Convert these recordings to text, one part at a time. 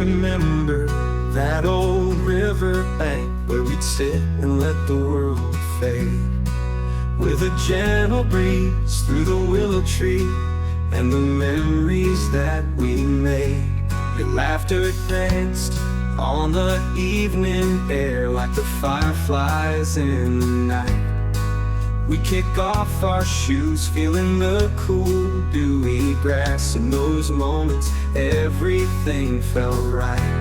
remember that old river bank where we'd sit and let the world fade, with a gentle breeze through the willow tree, and the memories that we made. Your laughter danced on the evening air like the fireflies in the night. We kick off our shoes, feeling the cool, dewy grass. In those moments, everything felt right.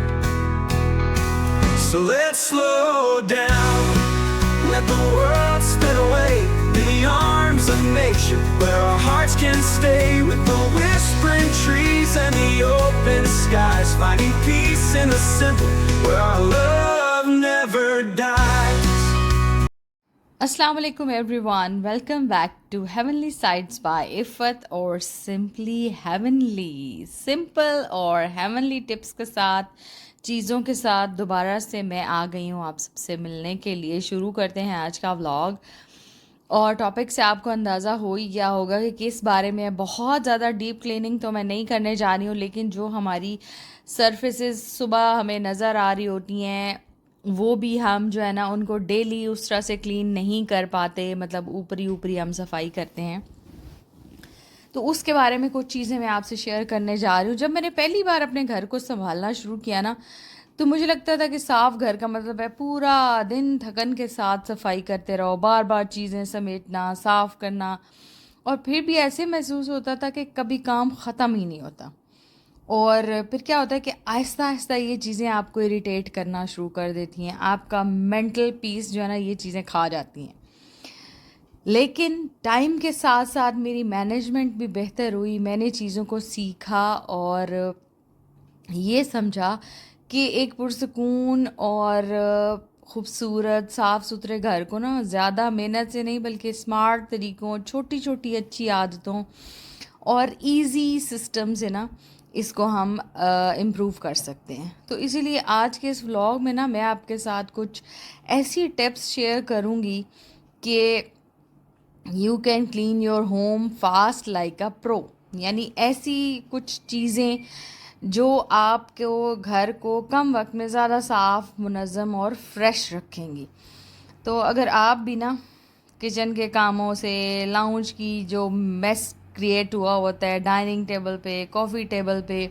So let's slow down, let the world spin away in the arms of nature, where our hearts can stay, with the whispering trees and the open skies, finding peace in the simple, where our love never dies. Assalamu alaikum everyone, welcome back to Heavenly Sights by Iffat और Simply Heavenly. Simple और heavenly tips के साथ, चीज़ों के साथ दोबारा से मैं आ गई हूँ आप सबसे मिलने के लिए। शुरू करते हैं आज का व्लॉग। और टॉपिक से आपको अंदाज़ा हो ही गया होगा कि किस बारे में है। बहुत ज़्यादा डीप क्लीनिंग तो मैं नहीं करने जा रही हूँ, लेकिन जो हमारी सरफेसेस सुबह हमें नज़र आ रही होती हैं वो भी हम जो है ना उनको डेली उस तरह से क्लीन नहीं कर पाते, मतलब ऊपरी ऊपरी हम सफाई करते हैं। तो उसके बारे में कुछ चीज़ें मैं आपसे शेयर करने जा रही हूँ। जब मैंने पहली बार अपने घर को संभालना शुरू किया ना, तो मुझे लगता था कि साफ घर का मतलब है पूरा दिन थकन के साथ सफाई करते रहो, बार बार चीज़ें समेटना, साफ करना, और फिर भी ऐसे महसूस होता था कि कभी काम ख़त्म ही नहीं होता। और फिर क्या होता है कि आहिस्ता आहिस्ता ये चीज़ें आपको इरिटेट करना शुरू कर देती हैं, आपका मेंटल पीस जो है ना ये चीज़ें खा जाती हैं। लेकिन टाइम के साथ साथ मेरी मैनेजमेंट भी बेहतर हुई, मैंने चीज़ों को सीखा और ये समझा कि एक पुरसकून और ख़ूबसूरत साफ़ सुथरे घर को ना ज़्यादा मेहनत से नहीं बल्कि स्मार्ट तरीक़ों, छोटी छोटी अच्छी आदतों और इजी सिस्टम से ना इसको हम इम्प्रूव कर सकते हैं। तो इसीलिए आज के इस व्लॉग में ना मैं आपके साथ कुछ ऐसी टिप्स शेयर करूँगी कि you can clean your home fast like a pro, यानी ऐसी कुछ चीज़ें जो आपको घर को कम वक्त में ज़्यादा साफ़, मुनज़्ज़म और फ्रेश रखेंगी। तो अगर आप भी ना किचन के कामों से, लाउंज की जो मेस क्रिएट हुआ होता है डाइनिंग टेबल पे, कॉफ़ी टेबल पे,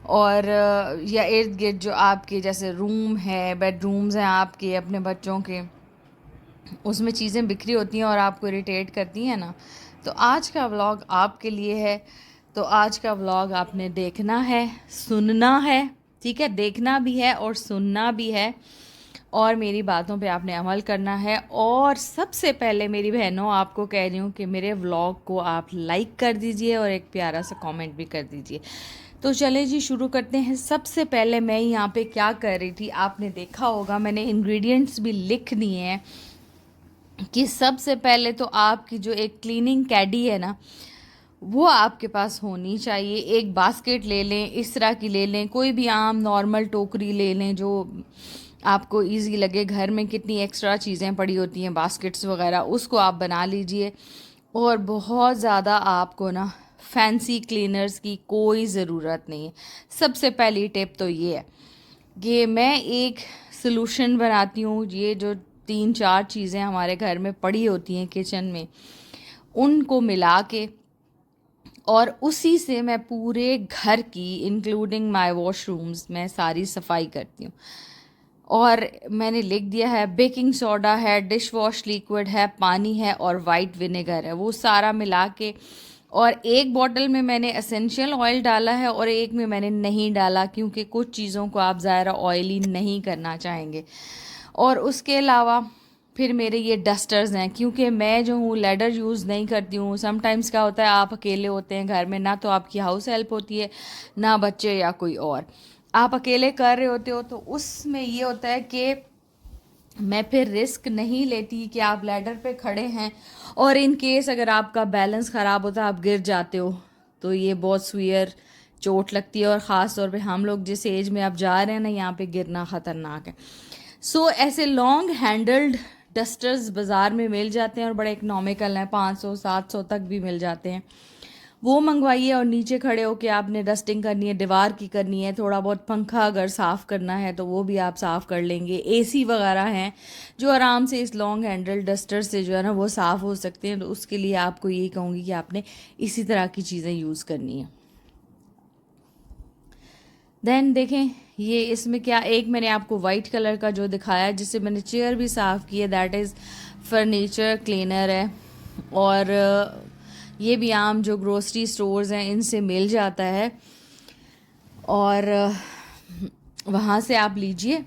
और या इर्द गिर्द जो आपके जैसे रूम है, बेडरूम्स हैं आपके अपने बच्चों के, उसमें चीज़ें बिखरी होती हैं और आपको इरिटेट करती हैं ना, तो आज का व्लॉग आपके लिए है। तो आज का व्लॉग आपने देखना है, सुनना है, ठीक है, देखना भी है और सुनना भी है, और मेरी बातों पे आपने अमल करना है। और सबसे पहले मेरी बहनों आपको कह रही हूँ कि मेरे व्लॉग को आप लाइक कर दीजिए और एक प्यारा सा कमेंट भी कर दीजिए। तो चले जी शुरू करते हैं। सबसे पहले मैं यहाँ पे क्या कर रही थी, आपने देखा होगा मैंने इंग्रेडिएंट्स भी लिख दिए हैं कि सबसे पहले तो आपकी जो एक क्लीनिंग कैडी है ना वो आपके पास होनी चाहिए। एक बास्केट ले लें, इस तरह की ले लें, कोई भी आम नॉर्मल टोकरी ले लें जो आपको इजी लगे। घर में कितनी एक्स्ट्रा चीज़ें पड़ी होती हैं, बास्केट्स वगैरह, उसको आप बना लीजिए। और बहुत ज़्यादा आपको ना फैंसी क्लीनर्स की कोई ज़रूरत नहीं है। सबसे पहली टिप तो ये है कि मैं एक सलूशन बनाती हूँ। ये जो 3-4 चीज़ें हमारे घर में पड़ी होती हैं किचन में, उनको मिला के और उसी से मैं पूरे घर की इंक्लूडिंग माय वॉशरूम्स में सारी सफाई करती हूँ। और मैंने लिख दिया है बेकिंग सोडा है, डिश वॉश लिक्विड है, पानी है और वाइट विनेगर है, वो सारा मिला के। और एक बॉटल में मैंने एसेंशियल ऑयल डाला है और एक में मैंने नहीं डाला, क्योंकि कुछ चीज़ों को आप ज़्यादा ऑयली नहीं करना चाहेंगे। और उसके अलावा फिर मेरे ये डस्टर्स हैं, क्योंकि मैं जो हूँ लेडर यूज़ नहीं करती हूँ। समटाइम्स क्या होता है आप अकेले होते हैं घर में, ना तो आपकी हाउस हेल्प होती है ना बच्चे या कोई और, आप अकेले कर रहे होते हो। तो उसमें ये होता है कि मैं फिर रिस्क नहीं लेती कि आप लैडर पे खड़े हैं और इन केस अगर आपका बैलेंस ख़राब होता है, आप गिर जाते हो, तो ये बहुत सुईर चोट लगती है। और ख़ास तौर पे हम लोग जिस एज में आप जा रहे हैं ना, यहाँ पे गिरना ख़तरनाक है। सो ऐसे लॉन्ग हैंडल्ड डस्टर्स बाज़ार में मिल जाते हैं और बड़े इकनॉमिकल हैं, 500-700 तक भी मिल जाते हैं। वो मंगवाइए और नीचे खड़े होके आपने डस्टिंग करनी है, दीवार की करनी है, थोड़ा बहुत पंखा अगर साफ़ करना है तो वो भी आप साफ़ कर लेंगे। एसी वगैरह हैं जो आराम से इस लॉन्ग हैंडल डस्टर से जो है ना वो साफ़ हो सकते हैं, तो उसके लिए आपको यही कहूँगी कि आपने इसी तरह की चीज़ें यूज़ करनी है। देन देखें ये इसमें क्या, एक मैंने आपको वाइट कलर का जो दिखाया जिससे मैंने चेयर भी साफ़ की है, दैट इज़ फर्नीचर क्लीनर है। और ये भी आम जो ग्रोसरी स्टोर्स हैं इनसे मिल जाता है, और वहाँ से आप लीजिए।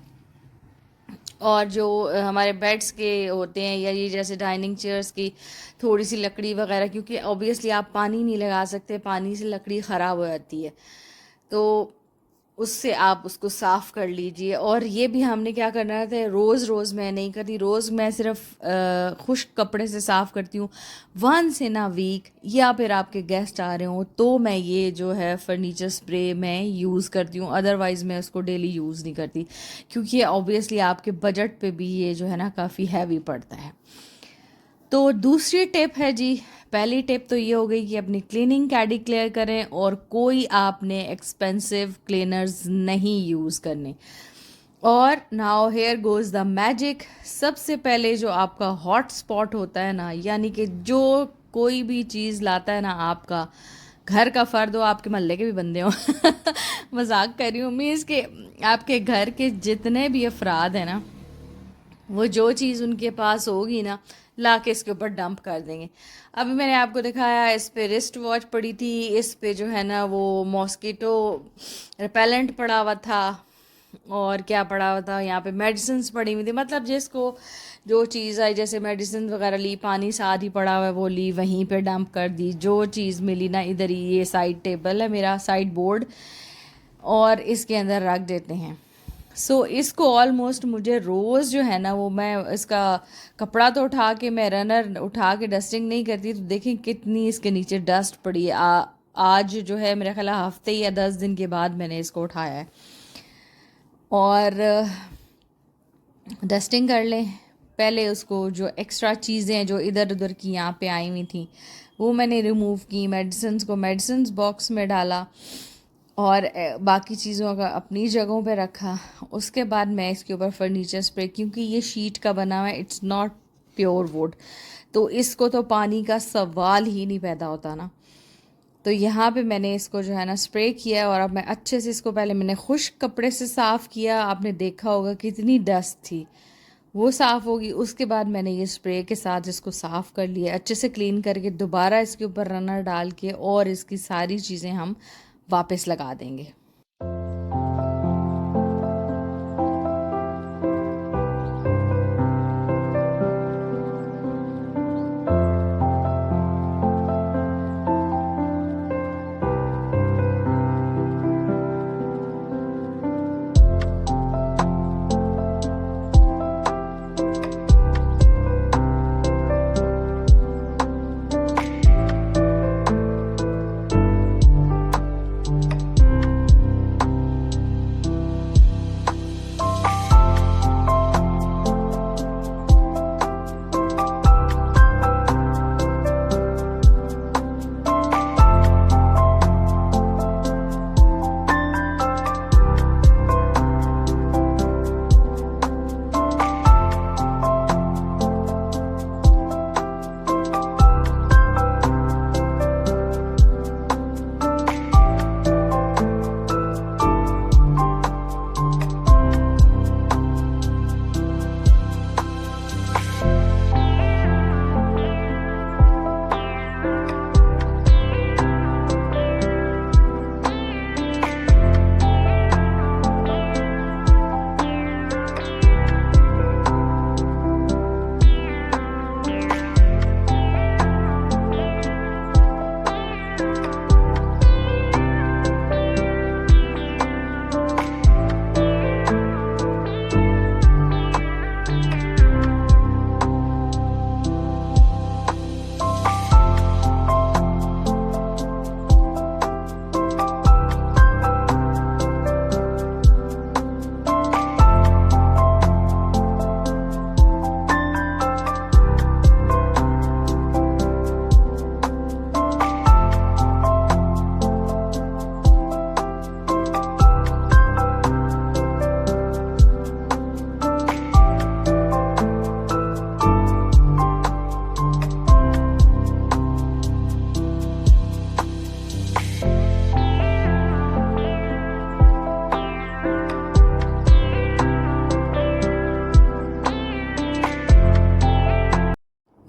और जो हमारे बेड्स के होते हैं या ये जैसे डाइनिंग चेयर्स की थोड़ी सी लकड़ी वगैरह, क्योंकि ऑब्वियसली आप पानी नहीं लगा सकते, पानी से लकड़ी ख़राब हो जाती है, तो उससे आप उसको साफ़ कर लीजिए। और ये भी हमने क्या करना है, रोज़ मैं नहीं करती, रोज़ मैं सिर्फ खुश्क कपड़े से साफ़ करती हूँ। वंस इन अ वीक या फिर आपके गेस्ट आ रहे हों तो मैं ये जो है फर्नीचर स्प्रे मैं यूज़ करती हूँ, अदरवाइज़ मैं उसको डेली यूज़ नहीं करती, क्योंकि ये ऑब्वियसली आपके बजट पे भी ये जो है ना काफ़ी हैवी पड़ता है। तो दूसरी टिप है जी, पहली टिप तो ये हो गई कि अपनी क्लीनिंग कैडी क्लियर करें और कोई आपने एक्सपेंसिव क्लीनर्स नहीं यूज़ करने। और now here goes the magic. सबसे पहले जो आपका हॉट स्पॉट होता है ना, यानी कि जो कोई भी चीज़ लाता है ना आपका घर का फ़र्द हो, आपके मोहल्ले के भी बंदे हो मजाक कर रही हूँ, मीन्स के आपके घर के जितने भी अफराद हैं ना, वो जो चीज़ उनके पास होगी ना ला के इसके ऊपर डंप कर देंगे। अभी मैंने आपको दिखाया इस पे रिस्ट वॉच पड़ी थी, इस पे जो है ना वो मॉस्किटो रिपेलेंट पड़ा हुआ था, और क्या पड़ा हुआ था यहाँ पे मेडिसिन्स पड़ी हुई थी। मतलब जिसको जो चीज़ आई, जैसे मेडिसिन वगैरह ली, पानी साथ ही पड़ा हुआ है वो ली, वहीं पे डंप कर दी। जो चीज़ मिली ना इधर ही, ये साइड टेबल है मेरा, साइड बोर्ड, और इसके अंदर रख देते हैं। सो इसको ऑलमोस्ट मुझे रोज़ जो है ना वो मैं इसका कपड़ा तो उठा के मैं रनर उठा के डस्टिंग नहीं करती, तो देखें कितनी इसके नीचे डस्ट पड़ी है। आज जो है मेरा ख्याल हफ्ते या 10 दिन के बाद मैंने इसको उठाया है, और डस्टिंग कर लें। पहले उसको जो एक्स्ट्रा चीज़ें जो इधर उधर की यहाँ पे आई हुई थी वो मैंने रिमूव की, मेडिसिन्स को मेडिसिन्स बॉक्स में डाला और बाकी चीज़ों का अपनी जगहों पे रखा। उसके बाद मैं इसके ऊपर फर्नीचर स्प्रे, क्योंकि ये शीट का बना हुआ है, इट्स नॉट प्योर वुड, तो इसको तो पानी का सवाल ही नहीं पैदा होता ना। तो यहाँ पे मैंने इसको जो है ना स्प्रे किया, और अब मैं अच्छे से इसको पहले मैंने खुश्क कपड़े से साफ़ किया, आपने देखा होगा कितनी डस्ट थी, वो साफ़ होगी। उसके बाद मैंने ये स्प्रे के साथ इसको साफ़ कर लिया, अच्छे से क्लीन करके दोबारा इसके ऊपर रनर डाल के और इसकी सारी चीज़ें हम वापस लगा देंगे।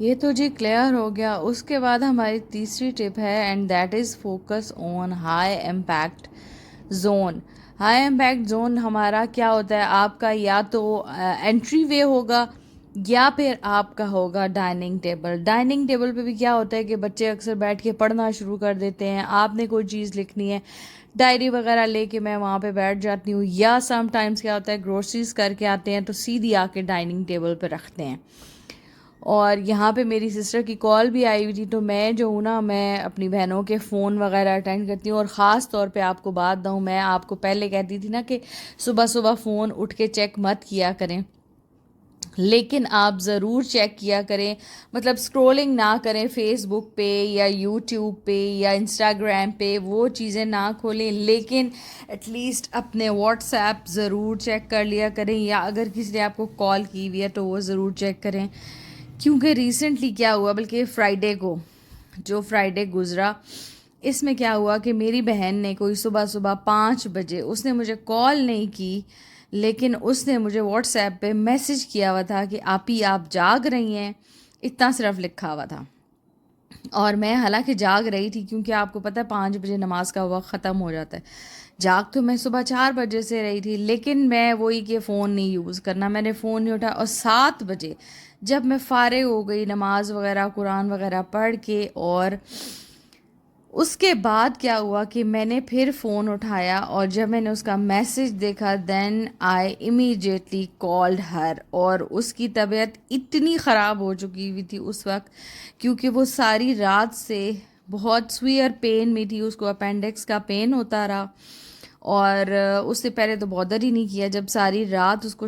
ये तो जी क्लियर हो गया। उसके बाद हमारी तीसरी टिप है and that is focus on high impact zone. High impact zone हमारा क्या होता है, आपका या तो एंट्री वे होगा या फिर आपका होगा डाइनिंग टेबल। डाइनिंग टेबल पे भी क्या होता है कि बच्चे अक्सर बैठ के पढ़ना शुरू कर देते हैं। आपने कोई चीज़ लिखनी है, डायरी वगैरह लेके मैं वहाँ पे बैठ जाती हूँ, या सम टाइम्स क्या होता है ग्रोसरीज करके आते हैं तो सीधी आके डाइनिंग टेबल पे रखते हैं। और यहाँ पे मेरी सिस्टर की कॉल भी आई हुई थी, तो मैं जो हूँ ना, मैं अपनी बहनों के फ़ोन वगैरह अटेंड करती हूँ। और ख़ास तौर पे आपको बात दूँ, मैं आपको पहले कहती थी ना कि सुबह सुबह फ़ोन उठ के चेक मत किया करें, लेकिन आप ज़रूर चेक किया करें। मतलब स्क्रॉलिंग ना करें फेसबुक पे या यूट्यूब पे या इंस्टाग्राम पे, वो चीज़ें ना खोलें, लेकिन एटलीस्ट अपने व्हाट्सएप ज़रूर चेक कर लिया करें, या अगर किसी ने आपको कॉल की हुई है तो वो ज़रूर चेक करें। क्योंकि रिसेंटली क्या हुआ, बल्कि फ्राइडे को, जो फ्राइडे गुज़रा, इसमें क्या हुआ कि मेरी बहन ने कोई सुबह सुबह 5 बजे, उसने मुझे कॉल नहीं की, लेकिन उसने मुझे व्हाट्सएप पे मैसेज किया हुआ था कि आपी आप जाग रही हैं, इतना सिर्फ लिखा हुआ था। और मैं हालांकि जाग रही थी, क्योंकि आपको पता है 5 बजे नमाज का वक्त ख़त्म हो जाता है। जाग तो मैं सुबह 4 बजे से रही थी, लेकिन मैं वही कि फ़ोन नहीं यूज़ करना, मैंने फ़ोन नहीं उठाया। और 7 बजे जब मैं फ़ारिग हो गई नमाज वगैरह कुरान वगैरह पढ़ के, और उसके बाद क्या हुआ कि मैंने फिर फ़ोन उठाया, और जब मैंने उसका मैसेज देखा then I immediately called her. और उसकी तबीयत इतनी ख़राब हो चुकी हुई थी उस वक्त, क्योंकि वो सारी रात से बहुत स्वीयर पेन में थी, उसको अपेंडिक्स का पेन होता रहा। और उससे पहले तो बॉदर ही नहीं किया, जब सारी रात उसको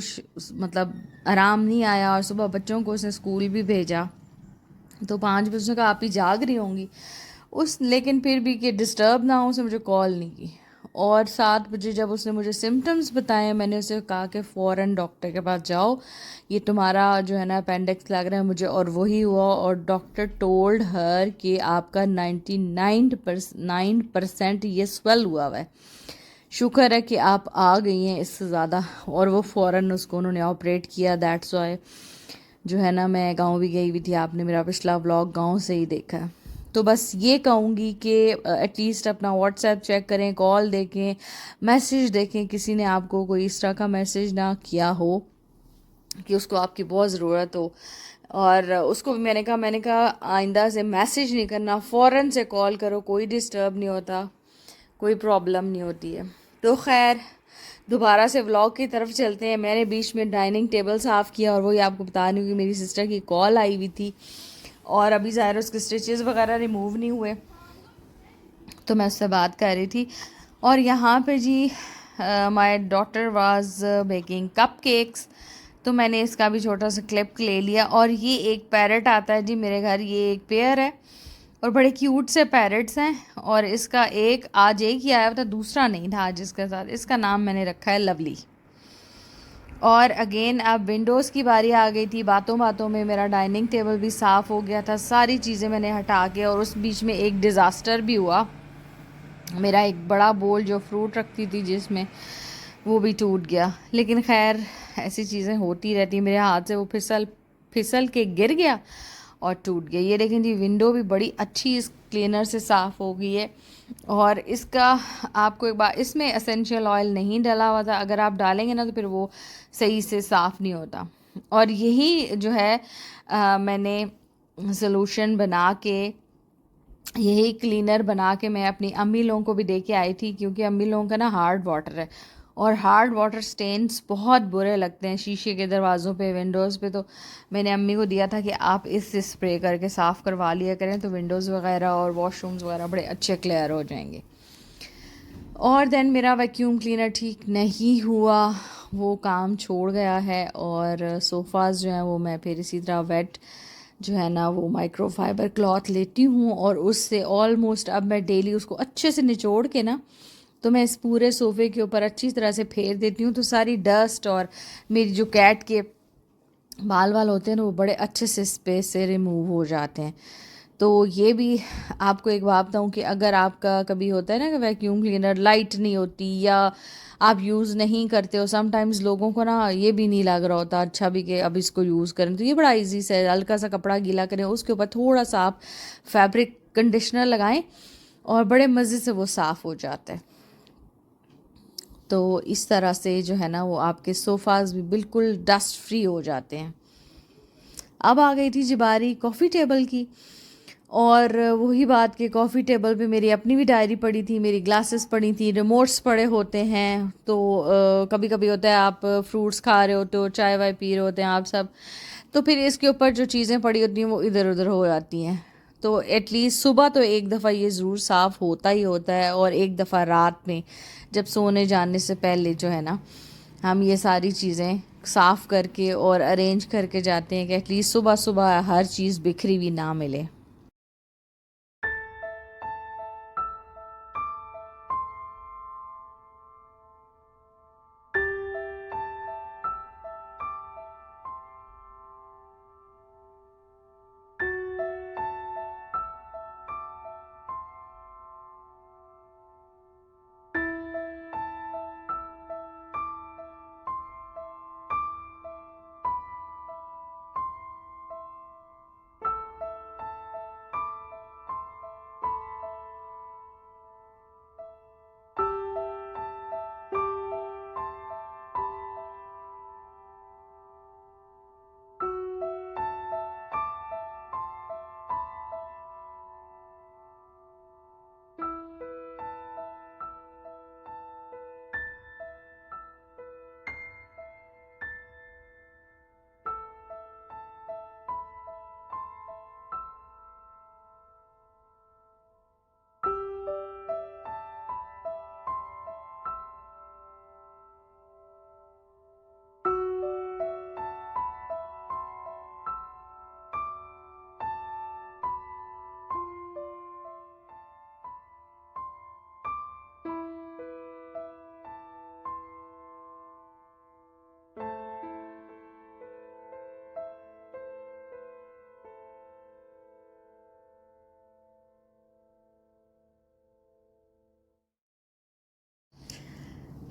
मतलब आराम नहीं आया, और सुबह बच्चों को उसने स्कूल भी भेजा, तो 5 बजे का आप ही जाग रही होंगी उस, लेकिन फिर भी कि डिस्टर्ब ना हो, उसने मुझे कॉल नहीं की। और 7 बजे जब उसने मुझे सिम्टम्स बताए, मैंने उसे कहा कि फ़ौरन डॉक्टर के पास जाओ, ये तुम्हारा जो है ना अपेंडिक्स लग रहा है मुझे। और वही हुआ, और डॉक्टर टोल्ड हर कि आपका 99% ये स्वेल हुआ है, शुक्र है कि आप आ गई हैं, इससे ज़्यादा। और वो फ़ौरन उसको उन्होंने ऑपरेट किया। दैट्स वाई जो है ना, मैं गाँव भी गई हुई थी, आपने मेरा पिछला व्लॉग गाँव से ही देखा है। तो बस ये कहूँगी कि एटलीस्ट अपना व्हाट्सएप चेक करें, कॉल देखें, मैसेज देखें, किसी ने आपको कोई इस तरह का मैसेज ना किया हो कि उसको आपकी बहुत ज़रूरत हो। और उसको भी मैंने कहा आइंदा से मैसेज नहीं करना, फ़ौरन से कॉल करो, कोई डिस्टर्ब नहीं होता, कोई प्रॉब्लम नहीं होती है। तो खैर, दोबारा से व्लॉग की तरफ चलते हैं। मैंने बीच में डाइनिंग टेबल साफ़ किया, और वही आपको बता रही हूँ कि मेरी सिस्टर की कॉल आई हुई थी, और अभी ज़ाहिर उसके स्टिचेस वगैरह रिमूव नहीं हुए, तो मैं उससे बात कर रही थी। और यहाँ पे जी my daughter was baking cupcakes, तो मैंने इसका भी छोटा सा क्लिप ले लिया। और ये एक पैरट आता है जी मेरे घर, ये एक पेयर है, और बड़े क्यूट से पैरट्स हैं। और इसका एक आज एक ही आया था, दूसरा नहीं था आज इसके साथ। इसका नाम मैंने रखा है लवली। और अगेन अब विंडोज़ की बारी आ गई थी। बातों बातों में मेरा डाइनिंग टेबल भी साफ़ हो गया था, सारी चीज़ें मैंने हटा के। और उस बीच में एक डिज़ास्टर भी हुआ, मेरा एक बड़ा बोल जो फ्रूट रखती थी जिसमें, वो भी टूट गया। लेकिन खैर ऐसी चीज़ें होती रहती, मेरे हाथ से वो फिसल फिसल के गिर गया और टूट गया। ये देखें जी, विंडो भी बड़ी अच्छी इस क्लीनर से साफ़ हो गई है। और इसका आपको एक बार, इसमें एसेंशियल ऑयल नहीं डाला हुआ था, अगर आप डालेंगे ना तो फिर वो सही से साफ़ नहीं होता। और यही जो है मैंने सॉल्यूशन बना के, यही क्लीनर बना के मैं अपनी अम्मी लोगों को भी दे के आई थी, क्योंकि अम्मी लोगों का ना हार्ड वाटर है, और हार्ड वाटर स्टेन्स बहुत बुरे लगते हैं शीशे के दरवाज़ों पे, विंडोज़ पे। तो मैंने अम्मी को दिया था कि आप इससे स्प्रे करके साफ़ करवा लिया करें, तो विंडोज़ वगैरह और वॉशरूम्स वगैरह बड़े अच्छे क्लियर हो जाएंगे। और देन मेरा वैक्यूम क्लीनर ठीक नहीं हुआ, वो काम छोड़ गया है। और सोफ़ाज़ जो हैं वो मैं फिर इसी तरह वेट जो है ना वो माइक्रोफाइबर क्लॉथ लेती हूँ, और उससे ऑलमोस्ट अब मैं डेली उसको अच्छे से निचोड़ के ना, तो मैं इस पूरे सोफ़े के ऊपर अच्छी तरह से फेर देती हूँ, तो सारी डस्ट और मेरी जो कैट के बाल वाल होते हैं ना, वो बड़े अच्छे से स्पेस से रिमूव हो जाते हैं। तो ये भी आपको एक बात बताऊँ कि अगर आपका कभी होता है ना कि वैक्यूम क्लीनर लाइट नहीं होती या आप यूज़ नहीं करते हो, समटाइम्स लोगों को ना ये भी नहीं लग रहा होता अच्छा भी कि अब इसको यूज़ करें, तो ये बड़ा इजी से है। हल्का सा कपड़ा गीला करें, उसके ऊपर थोड़ा सा आप फैब्रिक कंडीशनर लगाएं और बड़े मज़े से वो साफ़ हो जाता है। तो इस तरह से जो है ना वो आपके सोफ़ाज़ भी बिल्कुल डस्ट फ्री हो जाते हैं। अब आ गई थी जी बारी कॉफ़ी टेबल की, और वही बात कि कॉफ़ी टेबल पे मेरी अपनी भी डायरी पड़ी थी, मेरी ग्लासेस पड़ी थी, रिमोट्स पड़े होते हैं। तो कभी कभी होता है आप फ्रूट्स खा रहे होते हो, चाय वाय पी रहे होते हैं आप सब, तो फिर इसके ऊपर जो चीज़ें पड़ी होती हैं वो इधर उधर हो जाती हैं। तो एटलीस्ट सुबह तो एक दफ़ा ये ज़रूर साफ़ होता ही होता है, और एक दफ़ा रात में जब सोने जाने से पहले जो है ना हम ये सारी चीज़ें साफ़ करके और अरेंज करके जाते हैं कि एटलीस्ट सुबह सुबह हर चीज़ बिखरी हुई ना मिले।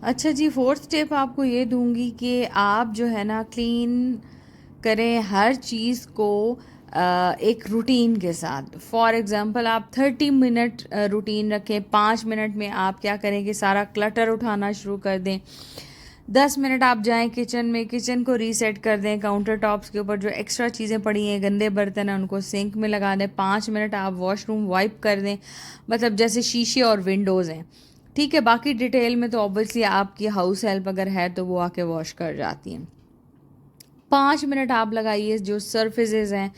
अच्छा जी, फोर्थ टिप आपको ये दूंगी कि आप जो है ना क्लीन करें हर चीज़ को एक रूटीन के साथ। फॉर एग्ज़ाम्पल आप 30 मिनट रूटीन रखें, 5 मिनट में आप क्या करें कि सारा क्लटर उठाना शुरू कर दें। 10 मिनट आप जाएं किचन में, किचन को रीसेट कर दें, काउंटर टॉप्स के ऊपर जो एक्स्ट्रा चीज़ें पड़ी हैं, गंदे बर्तन हैं, उनको सिंक में लगा दें। 5 मिनट आप वॉशरूम वाइप कर दें, मतलब जैसे शीशे और विंडोज़ हैं, ठीक है। बाकी डिटेल में तो ऑब्वियसली आपकी हाउस हेल्प अगर है तो वो आके वॉश कर जाती हैं। 5 मिनट आप लगाइए जो सर्फेसेस हैं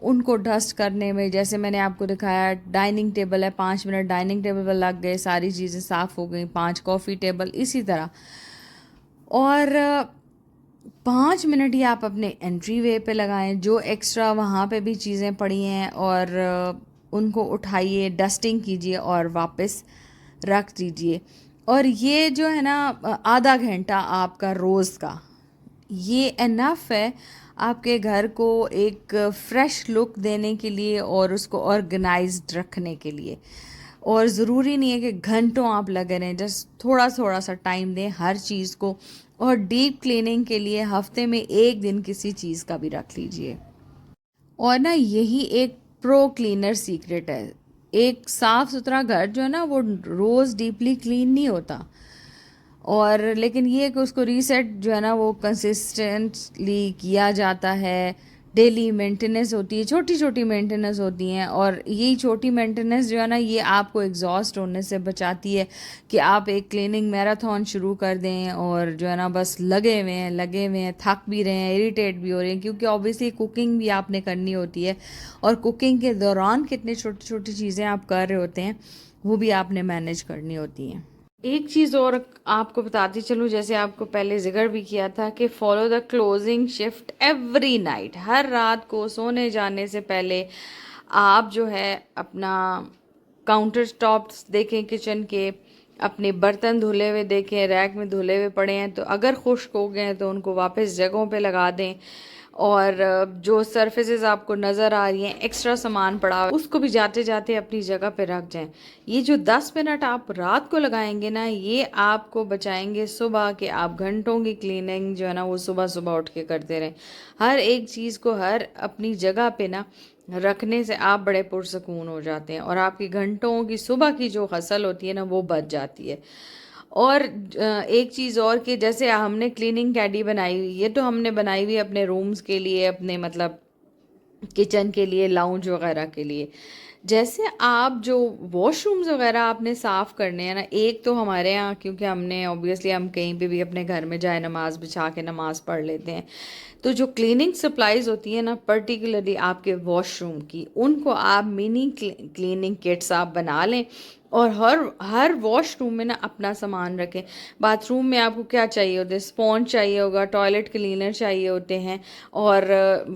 उनको डस्ट करने में। जैसे मैंने आपको दिखाया डाइनिंग टेबल है, 5 मिनट डाइनिंग टेबल पर लग गए, सारी चीज़ें साफ़ हो गई। 5 कॉफ़ी टेबल इसी तरह। और 5 मिनट ही आप अपने एंट्री वे पे लगाएं, जो एक्स्ट्रा वहाँ पे भी चीज़ें पड़ी हैं, और उनको उठाइए, डस्टिंग कीजिए और वापस रख दीजिए। और ये जो है ना आधा घंटा आपका रोज़ का, ये इनफ है आपके घर को एक फ्रेश लुक देने के लिए और उसको ऑर्गेनाइज्ड रखने के लिए। और ज़रूरी नहीं है कि घंटों आप लगे रहें, जस्ट थोड़ा थोड़ा सा टाइम दें हर चीज़ को। और डीप क्लीनिंग के लिए हफ्ते में एक दिन किसी चीज़ का भी रख लीजिए। और ना यही एक प्रो क्लीनर सीक्रेट है। एक साफ़ सुथरा घर जो है ना वो रोज़ डीपली क्लीन नहीं होता, और लेकिन ये कि उसको रीसेट जो है ना वो कंसिस्टेंटली किया जाता है। डेली मेंटेनेंस होती है, छोटी छोटी मेंटेनेंस होती हैं, और यही छोटी मेंटेनेंस जो है ना ये आपको एग्जॉस्ट होने से बचाती है कि आप एक क्लीनिंग मैराथन शुरू कर दें और जो है ना बस लगे हुए हैं, थक भी रहे हैं, इरिटेट भी हो रहे हैं, क्योंकि ऑब्वियसली कुकिंग भी आपने करनी होती है, और कुकिंग के दौरान कितनी छोटी छोटी चीज़ें आप कर रहे होते हैं वो भी आपने मैनेज करनी होती हैं। एक चीज़ और आपको बताती चलूँ, जैसे आपको पहले जिक्र भी किया था कि follow the closing shift every night. हर रात को सोने जाने से पहले आप जो है अपना काउंटर टॉप्स देखें किचन के, अपने बर्तन धुले हुए देखें, रैक में धुले हुए पड़े हैं तो अगर खुश्क हो गए हैं तो उनको वापस जगहों पे लगा दें। और जो सरफेसेस आपको नज़र आ रही हैं एक्स्ट्रा सामान पड़ा हुआ है, उसको भी जाते जाते अपनी जगह पे रख जाएं। ये जो 10 मिनट आप रात को लगाएंगे ना, ये आपको बचाएंगे सुबह के। आप घंटों की क्लीनिंग जो है ना वो सुबह सुबह उठ के करते रहें। हर एक चीज़ को हर अपनी जगह पे ना रखने से आप बड़े पुरसकून हो जाते हैं और आपकी घंटों की सुबह की जो हसल होती है ना वो बच जाती है। और एक चीज़ और कि जैसे हमने क्लीनिंग कैडी बनाई हुई, ये तो हमने बनाई हुई अपने रूम्स के लिए, अपने मतलब किचन के लिए, लाउंज वगैरह के लिए। जैसे आप जो वॉशरूम्स वगैरह आपने साफ़ करने हैं ना, एक तो हमारे यहाँ क्योंकि हमने ऑब्वियसली हम कहीं पे भी अपने घर में जाए नमाज बिछा के नमाज पढ़ लेते हैं, तो जो क्लीनिंग सप्लाइज होती है ना पर्टिकुलरली आपके वॉशरूम की, उनको आप मिनी क्लीनिंग किट्स आप बना लें और हर हर वॉशरूम में ना अपना सामान रखें। बाथरूम में आपको क्या चाहिए होता है, स्पॉन्ज चाहिए होगा, टॉयलेट क्लीनर चाहिए होते हैं और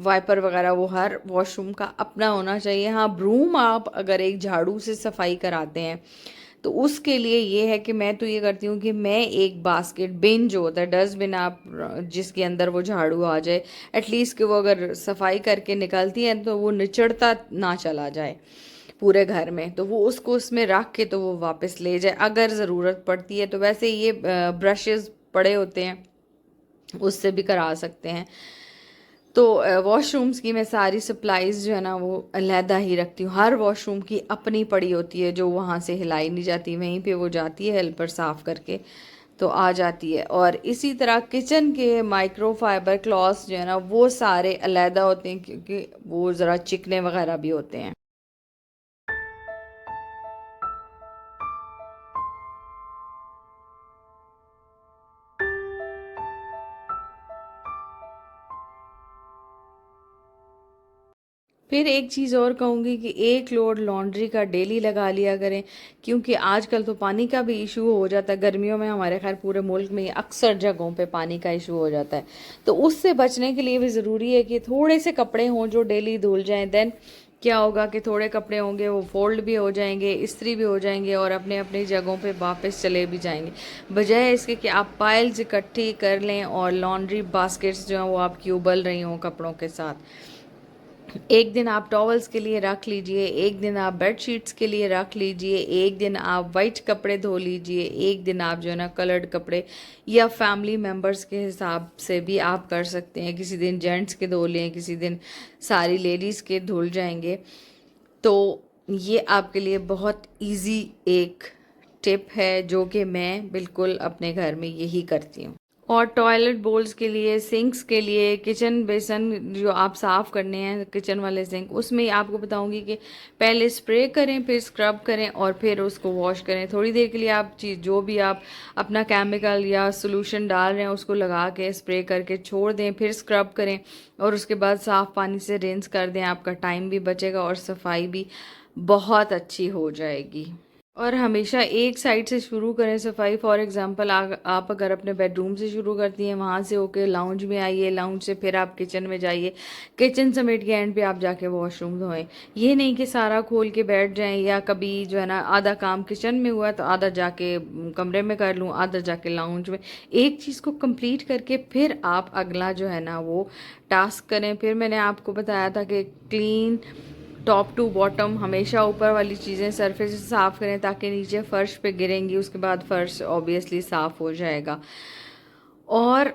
वाइपर वगैरह, वो हर वॉशरूम का अपना होना चाहिए। हाँ, ब्रूम आप अगर एक झाड़ू से सफाई कराते हैं तो उसके लिए ये है कि मैं तो ये करती हूँ कि मैं एक बास्केट बिन जो होता है, डस्टबिन आप जिसके अंदर वो झाड़ू आ जाए, एटलीस्ट कि वो अगर सफाई करके निकलती है तो वो निचड़ता ना चला जाए पूरे घर में, तो वो उसको उसमें रख के तो वो वापस ले जाए अगर ज़रूरत पड़ती है। तो वैसे ये ब्रशेस पड़े होते हैं, उससे भी करा सकते हैं। तो वॉशरूम्स की मैं सारी सप्लाईज जो है ना वो अलहदा ही रखती हूँ। हर वॉशरूम की अपनी पड़ी होती है जो वहाँ से हिलाई नहीं जाती, वहीं पे वो जाती है हेल्पर साफ़ करके तो आ जाती है। और इसी तरह किचन के माइक्रोफाइबर क्लॉथ्स जो है ना वो सारे अलहदा होते हैं क्योंकि वो ज़रा चिकने वगैरह भी होते हैं। फिर एक चीज़ और कहूँगी कि एक लोड लॉन्ड्री का डेली लगा लिया करें, क्योंकि आजकल तो पानी का भी इशू हो जाता है। गर्मियों में हमारे खैर पूरे मुल्क में अक्सर जगहों पे पानी का इशू हो जाता है, तो उससे बचने के लिए भी ज़रूरी है कि थोड़े से कपड़े हों जो डेली धुल जाएं। देन क्या होगा कि थोड़े कपड़े होंगे वो फोल्ड भी हो जाएंगे, इस्त्री भी हो जाएंगे और अपने अपनी जगहों पे वापस चले भी जाएंगे, बजाय इसके कि आप पाइल्स इकट्ठी कर लें और लॉन्ड्री बास्केट्स जो हैं वो आपकी उबल रही हों कपड़ों के साथ। एक दिन आप टॉवल्स के लिए रख लीजिए, एक दिन आप बेड शीट्स के लिए रख लीजिए, एक दिन आप वाइट कपड़े धो लीजिए, एक दिन आप जो है ना कलर्ड कपड़े, या फैमिली मेम्बर्स के हिसाब से भी आप कर सकते हैं। किसी दिन जेंट्स के धो लें, किसी दिन सारी लेडीज़ के धुल जाएंगे। तो ये आपके लिए बहुत इजी एक टिप है जो कि मैं बिल्कुल अपने घर में यही करती हूँ। और टॉयलेट बोल्स के लिए, सिंक्स के लिए, किचन बेसन जो आप साफ़ करने हैं किचन वाले सिंक, उसमें आपको बताऊंगी कि पहले स्प्रे करें, फिर स्क्रब करें और फिर उसको वॉश करें। थोड़ी देर के लिए आप चीज़ जो भी आप अपना केमिकल या सोल्यूशन डाल रहे हैं उसको लगा के स्प्रे करके छोड़ दें, फिर स्क्रब करें और उसके बाद साफ़ पानी से रिंस कर दें। आपका टाइम भी बचेगा और सफाई भी बहुत अच्छी हो जाएगी। और हमेशा एक साइड से शुरू करें सफाई। फॉर एग्जांपल आप अगर अपने बेडरूम से शुरू करती हैं, वहाँ से होके लाउंज में आइए, लाउंज से फिर आप किचन में जाइए, किचन समेट के एंड पे आप जाके वॉशरूम धोएं। ये नहीं कि सारा खोल के बैठ जाएं, या कभी जो है ना आधा काम किचन में हुआ तो आधा जाके कमरे में कर लूँ, आधा जाके लाउंज में। एक चीज़ को कंप्लीट करके फिर आप अगला जो है ना वो टास्क करें। फिर मैंने आपको बताया था कि क्लीन टॉप टू बॉटम, हमेशा ऊपर वाली चीज़ें सरफेस से साफ़ करें ताकि नीचे फ़र्श पे गिरेंगी, उसके बाद फ़र्श ऑब्वियसली साफ़ हो जाएगा। और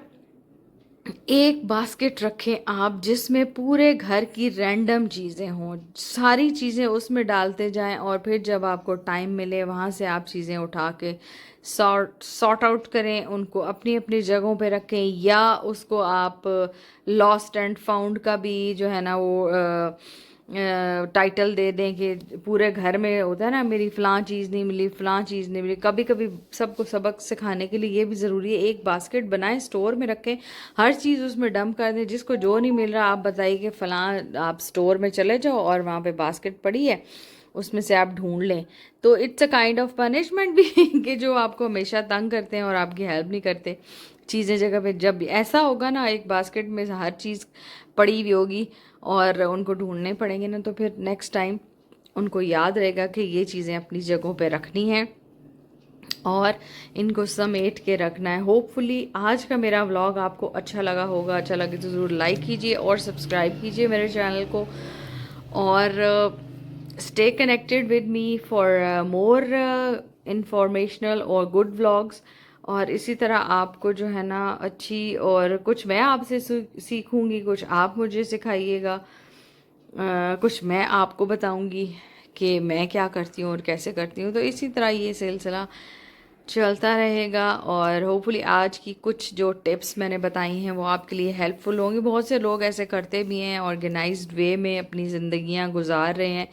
एक बास्केट रखें आप जिसमें पूरे घर की रैंडम चीज़ें हों, सारी चीज़ें उसमें डालते जाएं और फिर जब आपको टाइम मिले वहाँ से आप चीज़ें उठा के सॉर्ट आउट करें, उनको अपनी अपनी जगहों पे रखें, या उसको आप लॉस्ट एंड फाउंड का भी जो है ना वो टाइटल दे दें कि पूरे घर में होता है ना मेरी फ़लाँ चीज़ नहीं मिली, फ़लाँ चीज़ नहीं मिली। कभी कभी सबको सबक सिखाने के लिए ये भी ज़रूरी है, एक बास्केट बनाएं, स्टोर में रखें, हर चीज़ उसमें डंप कर दें। जिसको जो नहीं मिल रहा आप बताइए कि फ़लाँ आप स्टोर में चले जाओ और वहाँ पे बास्केट पड़ी है, उसमें से आप ढूंढ लें। तो it's a kind of punishment भी कि जो आपको हमेशा तंग करते हैं और आपकी हेल्प नहीं करते चीज़ें जगह पे। जब ऐसा होगा ना, एक बास्केट में हर चीज़ पड़ी हुई होगी और उनको ढूंढने पड़ेंगे ना, तो फिर नेक्स्ट टाइम उनको याद रहेगा कि ये चीज़ें अपनी जगहों पे रखनी हैं और इनको समेट के रखना है। होपफुली आज का मेरा व्लॉग आपको अच्छा लगा होगा। अच्छा लगे तो ज़रूर लाइक कीजिए और सब्सक्राइब कीजिए मेरे चैनल को, और stay connected with me for more informational और गुड व्लॉग्स। और इसी तरह आपको जो है ना अच्छी, और कुछ मैं आपसे सीखूंगी, कुछ आप मुझे सिखाइएगा, कुछ मैं आपको बताऊंगी कि मैं क्या करती हूँ और कैसे करती हूँ। तो इसी तरह ये सिलसिला चलता रहेगा, और होपफुली आज की कुछ जो टिप्स मैंने बताई हैं वो आपके लिए हेल्पफुल होंगी। बहुत से लोग ऐसे करते भी हैं, ऑर्गेनाइज्ड वे में अपनी ज़िंदगियां गुजार रहे हैं।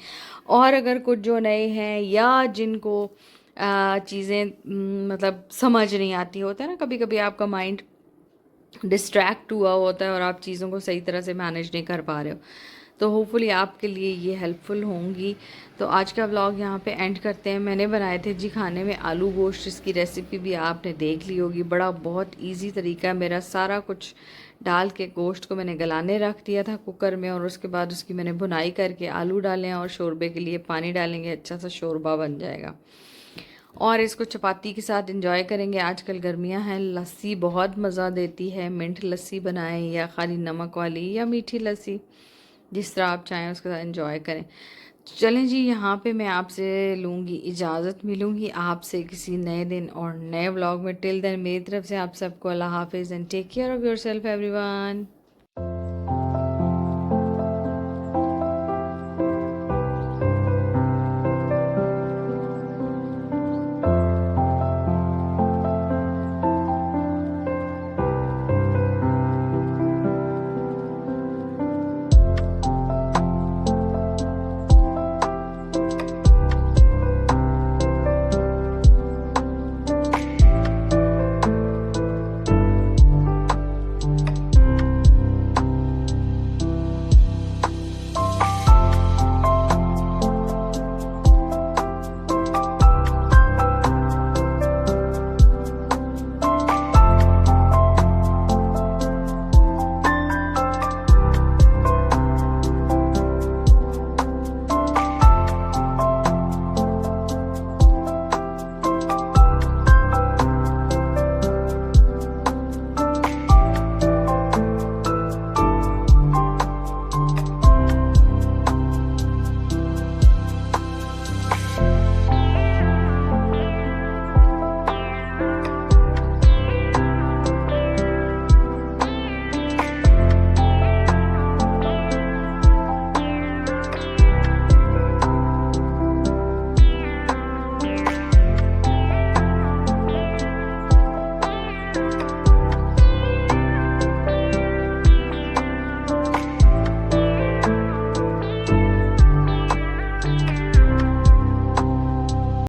और अगर कुछ जो नए हैं या जिनको चीज़ें मतलब समझ नहीं आती, होता है ना कभी कभी आपका माइंड डिस्ट्रैक्ट हुआ होता है और आप चीज़ों को सही तरह से मैनेज नहीं कर पा रहे हो, तो होपफुली आपके लिए ये हेल्पफुल होंगी। तो आज का व्लॉग यहाँ पे एंड करते हैं। मैंने बनाए थे जी खाने में आलू गोश्त, इसकी रेसिपी भी आपने देख ली होगी। बड़ा बहुत इजी तरीका है मेरा, सारा कुछ डाल के गोश्त को मैंने गलाने रख दिया था कुकर में, और उसके बाद उसकी मैंने भुनाई करके आलू डाले हैं, और शोरबे के लिए पानी डालेंगे, अच्छा सा शोरबा बन जाएगा। और इसको चपाती के साथ इंजॉय करेंगे। आजकल गर्मियां हैं, लस्सी बहुत मज़ा देती है। मिंट लस्सी बनाएं या खाली नमक वाली या मीठी लस्सी, जिस तरह आप चाहें उसके साथ इंजॉय करें। चलें जी, यहाँ पे मैं आपसे लूँगी इजाज़त, मिलूँगी आपसे किसी नए दिन और नए व्लॉग में। टिल देन मेरी तरफ से आप सबको अल्लाह हाफिज़ and take care of yourself everyone.